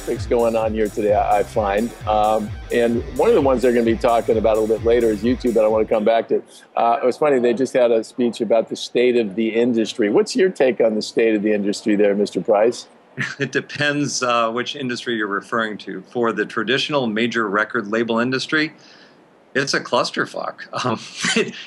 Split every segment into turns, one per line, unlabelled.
topics going on here today, I find. And one of the ones they're going to be talking about a little bit later is YouTube, that I want to come back to. It was funny, they just had a speech about the state of the industry. What's your take on the state of the industry there, Mr. Price?
It depends which industry you're referring to. For the traditional major record label industry, it's a clusterfuck.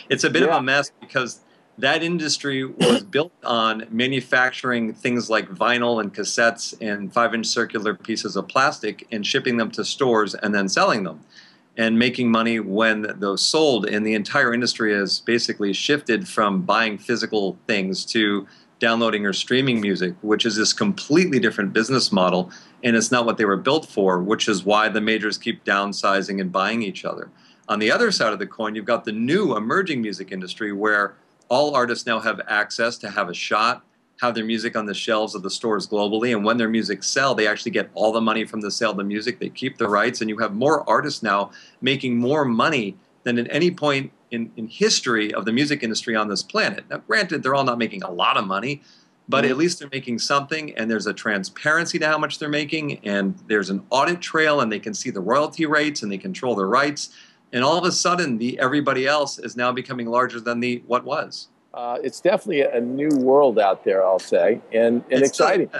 It's a bit of a mess because that industry was built on manufacturing things like vinyl and cassettes and 5-inch circular pieces of plastic and shipping them to stores and then selling them and making money when those sold. And the entire industry has basically shifted from buying physical things to downloading or streaming music, which is this completely different business model, and it's not what they were built for, which is why the majors keep downsizing and buying each other. On the other side of the coin, you've got the new emerging music industry where all artists now have access to have a shot, have their music on the shelves of the stores globally, and when their music sell, they actually get all the money from the sale of the music. They keep the rights, and you have more artists now making more money than at any point in history of the music industry on this planet. Now, granted, they're all not making a lot of money, but at least they're making something, and there's a transparency to how much they're making, and there's an audit trail, and they can see the royalty rates, and they control their rights. And all of a sudden, the everybody else is now becoming larger than the what was.
It's definitely a new world out there, I'll say, and exciting.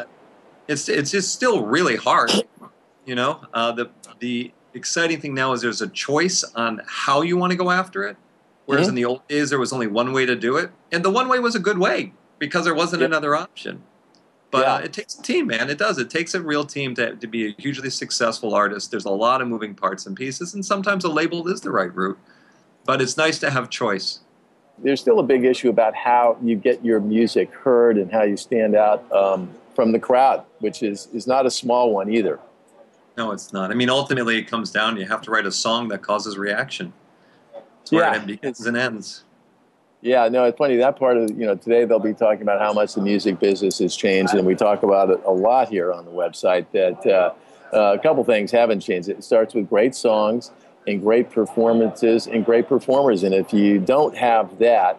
It's just still really hard, you know. The exciting thing now is there's a choice on how you want to go after it, whereas in the old days there was only one way to do it, and the one way was a good way because there wasn't another option. But it takes a team, man. It does. It takes a real team to be a hugely successful artist. There's a lot of moving parts and pieces, and sometimes a label is the right route. But it's nice to have choice.
There's still a big issue about how you get your music heard and how you stand out from the crowd, which is not a small one either.
No, it's not. I mean, ultimately, it comes down, you have to write a song that causes reaction. It's where it begins and ends.
Yeah, no, it's funny. That part of, today they'll be talking about how much the music business has changed, and we talk about it a lot here on the website, that a couple things haven't changed. It starts with great songs and great performances and great performers, and if you don't have that,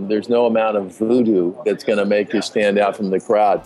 there's no amount of voodoo that's going to make you stand out from the crowd.